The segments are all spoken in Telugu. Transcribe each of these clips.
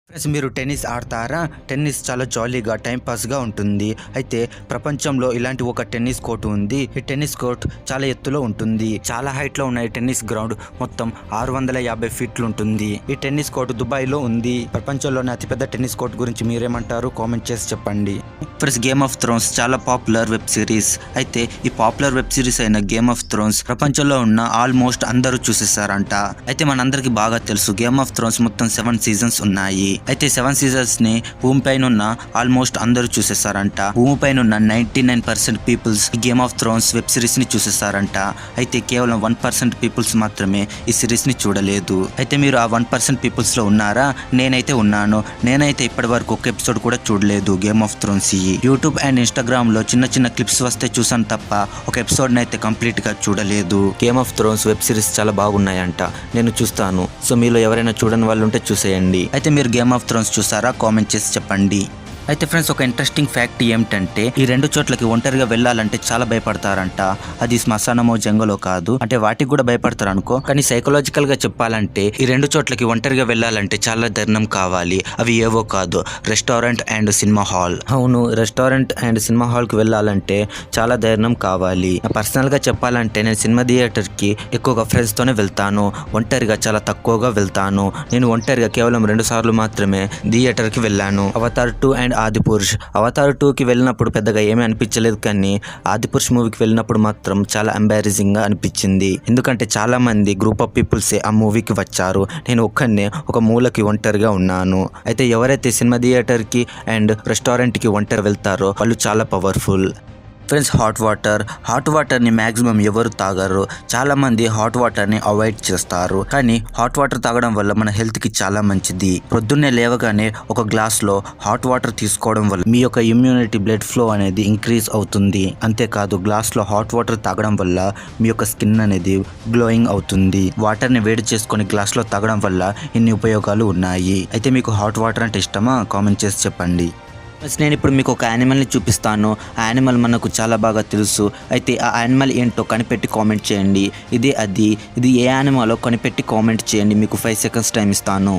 ఫ్రెండ్స్, మీరు టెన్నిస్ ఆడతారా? టెన్నిస్ చాలా జాలీగా టైం పాస్గా ఉంటుంది. అయితే ప్రపంచంలో ఇలాంటి ఒక టెన్నిస్ కోర్టు ఉంది. ఈ టెన్నిస్ కోర్ట్ చాలా ఎత్తులో ఉంటుంది. చాలా హైట్లో ఉన్న ఈ టెన్నిస్ గ్రౌండ్ మొత్తం 650 ఫీట్లు ఉంటుంది. ఈ టెన్నిస్ కోర్టు దుబాయ్లో ఉంది. ప్రపంచంలోనే అతిపెద్ద టెన్నిస్ కోర్ట్ గురించి మీరేమంటారు? కామెంట్ చేసి చెప్పండి. ఫ్రెండ్స్, గేమ్ ఆఫ్ థ్రోన్స్ చాలా పాపులర్ వెబ్ సిరీస్. అయితే ఈ పాపులర్ వెబ్ సిరీస్ అయిన గేమ్ ఆఫ్ థ్రోన్స్ ప్రపంచంలో ఉన్న ఆల్మోస్ట్ అందరూ చూసేసారంట. అయితే మనందరికి బాగా తెలుసు గేమ్ ఆఫ్ థ్రోన్స్ మొత్తం 7 సీజన్స్ ఉన్నాయి. అయితే 7 సీజన్స్ ని భూమి పైన ఉన్న ఆల్మోస్ట్ అందరూ చూసేసారంట. భూమి పైన ఉన్న 99% పీపుల్స్ ఈ game of Thrones web series ని చూసేసారంట. అయితే కేవలం 1% పీపుల్స్ మాత్రమే ఈ సిరీస్ ని చూడలేదు. అయితే మీరు ఆ 1% పీపుల్స్ లో ఉన్నారా? నేనైతే ఉన్నాను. నేనైతే ఇప్పటి వరకు ఒక ఎపిసోడ్ కూడా చూడలేదు game of Thrones. YouTube and Instagram లో చిన్న చిన్న క్లిప్స్ వస్తే చూసాను తప్ప ఒక ఎపిసోడ్ అయితే కంప్లీట్ గా చూడలేదు. Game of Thrones web series చాలా బాగున్నాయంట. నేను చూస్తాను. సో మీలో ఎవరైనా చూడని వాళ్ళు ఉంటే చూసేయండి. అయితే మీరు గేమ్ ఆఫ్ థ్రోన్స్ చూసారా? కామెంట్ చేసి చెప్పండి. అయితే ఫ్రెండ్స్, ఒక ఇంట్రెస్టింగ్ ఫ్యాక్ట్ ఏమిటంటే ఈ 2 చోట్లకి ఒంటరిగా వెళ్ళాలంటే చాలా భయపడతారంట. అది శ్మశానమో జంగలో కాదు. అంటే వాటికి కూడా భయపడతారు అనుకో, కానీ సైకలాజికల్ గా చెప్పాలంటే ఈ 2 చోట్లకి ఒంటరిగా వెళ్ళాలంటే చాలా ధైర్యం కావాలి. అవి ఏవో కాదు, రెస్టారెంట్ అండ్ సినిమా హాల్. అవును, రెస్టారెంట్ అండ్ సినిమా హాల్ కి వెళ్ళాలంటే చాలా ధైర్యం కావాలి. పర్సనల్ గా చెప్పాలంటే నేను సినిమా థియేటర్ కి ఎక్కువగా ఫ్రెండ్స్ తోనే వెళ్తాను. ఒంటరిగా చాలా తక్కువగా వెళ్తాను. నేను ఒంటరిగా కేవలం 2 సార్లు మాత్రమే థియేటర్ కి వెళ్ళాను. Avatar 2 and Adipurush. అవతార్ 2కి వెళ్ళినప్పుడు పెద్దగా ఏమీ అనిపించలేదు, కానీ ఆదిపురుష్ మూవీకి వెళ్ళినప్పుడు మాత్రం చాలా ఎంబారసింగ్ గా అనిపించింది. ఎందుకంటే చాలా మంది గ్రూప్ ఆఫ్ పీపుల్స్ ఆ మూవీకి వచ్చారు. నేను ఒక్కనే ఒక మూలకి ఒంటరిగా ఉన్నాను. అయితే ఎవరైతే సినిమా థియేటర్ కి అండ్ రెస్టారెంట్ కి ఒంటరి వెళ్తారో వాళ్ళు చాలా పవర్ఫుల్. ఫ్రెండ్స్, హాట్ వాటర్ని మ్యాక్సిమం ఎవరు తాగరు. చాలా మంది హాట్ వాటర్ని అవాయిడ్ చేస్తారు. కానీ హాట్ వాటర్ తాగడం వల్ల మన హెల్త్కి చాలా మంచిది. పొద్దున్నే లేవగానే ఒక గ్లాస్లో హాట్ వాటర్ తీసుకోవడం వల్ల మీ యొక్క ఇమ్యూనిటీ బ్లడ్ ఫ్లో అనేది ఇంక్రీజ్ అవుతుంది. అంతేకాదు గ్లాస్లో హాట్ వాటర్ తాగడం వల్ల మీ యొక్క స్కిన్ అనేది గ్లోయింగ్ అవుతుంది. వాటర్ని వేడి చేసుకొని గ్లాస్లో తాగడం వల్ల ఇన్ని ఉపయోగాలు ఉన్నాయి. అయితే మీకు హాట్ వాటర్ అంటే ఇష్టమా? కామెంట్ చేసి చెప్పండి. నేను ఇప్పుడు మీకు ఒక యానిమల్ని చూపిస్తాను. ఆ యానిమల్ మనకు చాలా బాగా తెలుసు. అయితే ఆ యానిమల్ ఏంటో కనిపెట్టి కామెంట్ చేయండి. ఇది ఏ యానిమలో కనిపెట్టి కామెంట్ చేయండి. మీకు 5 సెకండ్స్ టైం ఇస్తాను.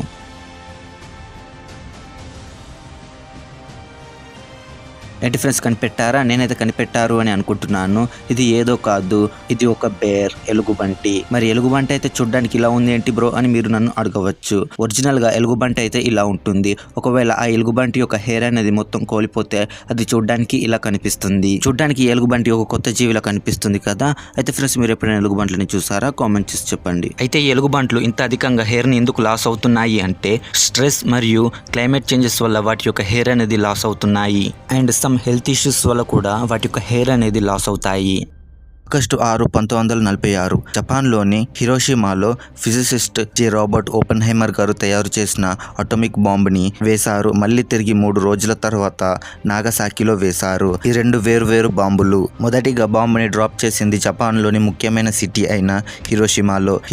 ఏంటి ఫ్రెండ్స్, కనిపెట్టారా? నేనైతే కనిపెట్టారు అని అనుకుంటున్నాను. ఇది ఏదో కాదు, ఇది ఒక బేర్, ఎలుగుబంటి. మరి ఎలుగుబంటి అయితే చూడ్డానికి ఇలా ఉంది ఏంటి బ్రో అని మీరు నన్ను అడగవచ్చు. ఒరిజినల్ గా ఎలుగుబంటి అయితే ఇలా ఉంటుంది. ఒకవేళ ఆ ఎలుగుబంటి యొక్క హెయిర్ అనేది మొత్తం కోల్పోతే అది చూడ్డానికి ఇలా కనిపిస్తుంది. చూడ్డానికి ఎలుగుబంటి ఒక కొత్త జీవిలా కనిపిస్తుంది కదా. అయితే ఫ్రెండ్స్, మీరు ఎప్పుడైనా ఎలుగుబంట్లని చూసారా? కామెంట్ చేసి చెప్పండి. అయితే ఈ ఎలుగుబంట్లు ఇంత అధికంగా హెయిర్ ని ఎందుకు లాస్ అవుతున్నాయి అంటే స్ట్రెస్ మరియు క్లైమేట్ చేంజెస్ వల్ల వాటి యొక్క హెయిర్ అనేది లాస్ అవుతున్నాయి. అండ్ హెల్త్ ఇష్యూస్ వల్ల కూడా వాటి యొక్క హెయిర్ అనేది లాస్ అవుతాయి. ఆగస్టు 6, 1946 జపాన్లోని హిరోషిమాలో ఫిజిసిస్ట్ జే రాబర్ట్ ఓపెన్హైమర్ గారు తయారు చేసిన అటామిక్ బాంబుని వేశారు. మళ్ళీ తిరిగి 3 రోజుల తర్వాత నాగసాకిలో వేశారు. ఈ 2 వేరు బాంబులు. మొదటిగా బాంబుని డ్రాప్ చేసింది జపాన్లోని ముఖ్యమైన సిటీ అయిన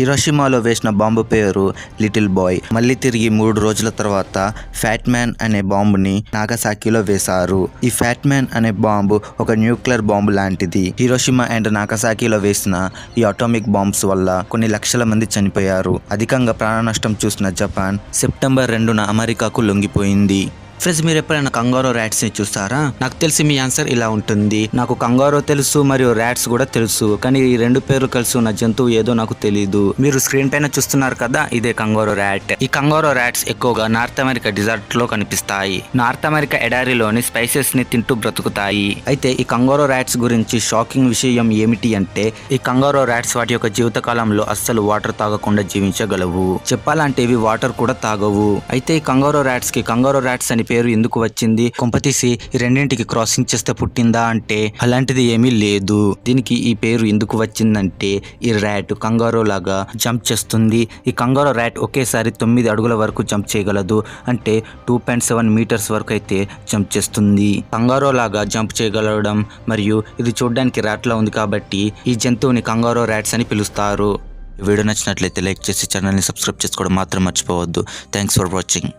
హిరోషిమాలో వేసిన బాంబు పేరు లిటిల్ బాయ్. మళ్ళీ తిరిగి 3 రోజుల తర్వాత ఫ్యాట్ మ్యాన్ అనే బాంబుని నాగసాకిలో వేశారు. ఈ ఫ్యాట్ మ్యాన్ అనే బాంబు ఒక న్యూక్లియర్ బాంబు లాంటిది. హిరోషిమా అండ్ నాగసాకిలో వేసిన ఈ అటామిక్ బాంబ్స్ వల్ల కొన్ని లక్షల మంది చనిపోయారు. అధికంగా ప్రాణ నష్టం చూసిన జపాన్ సెప్టెంబర్ 2న అమెరికాకు లొంగిపోయింది. ఫ్రెండ్స్, మీరు ఎప్పుడైనా కంగారో ర్యాట్స్ ని చూస్తారా? నాకు తెలిసి మీ ఆన్సర్ ఇలా ఉంటుంది. నాకు కంగారో తెలుసు మరియు ర్యాట్స్ కూడా తెలుసు, కానీ ఈ 2 పేర్లు కలిసి ఉన్న జంతువు ఏదో నాకు తెలీదు. మీరు స్క్రీన్ పైన చూస్తున్నారు కదా, ఇదే కంగారో ర్యాట్. ఈ కంగారో ర్యాట్స్ ఎక్కువగా నార్త్ అమెరికా డిజర్ట్ లో కనిపిస్తాయి. నార్త్ అమెరికా ఎడారిలోని స్పైసెస్ ని తింటూ బ్రతుకుతాయి. అయితే ఈ కంగారో ర్యాట్స్ గురించి షాకింగ్ విషయం ఏమిటి అంటే ఈ కంగారో ర్యాట్స్ వాటి యొక్క జీవిత కాలంలో అస్సలు వాటర్ తాగకుండా జీవించగలవు. చెప్పాలంటే ఇవి వాటర్ కూడా తాగవు. అయితే ఈ కంగారో ర్యాట్స్ అని పేరు ఎందుకు వచ్చింది? కొంపతీసి ఈ రెండింటికి క్రాసింగ్ చేస్తే పుట్టిందా అంటే అలాంటిది ఏమీ లేదు. దీనికి ఈ పేరు ఎందుకు వచ్చిందంటే ఈ ర్యాట్ కంగారో లాగా జంప్ చేస్తుంది. ఈ కంగారో ర్యాట్ ఒకేసారి 9 అడుగుల వరకు జంప్ చేయగలదు. అంటే 2.7 మీటర్స్ వరకు అయితే జంప్ చేస్తుంది. కంగారో లాగా జంప్ చేయగలగడం మరియు ఇది చూడడానికి ర్యాట్ లా ఉంది కాబట్టి ఈ జంతువుని కంగారో ర్యాట్స్ అని పిలుస్తారు. వీడియో నచ్చినట్లయితే లైక్ చేసి ఛానల్ని సబ్స్క్రైబ్ చేసుకోవడం మాత్రం మర్చిపోవద్దు. Thanks for watching.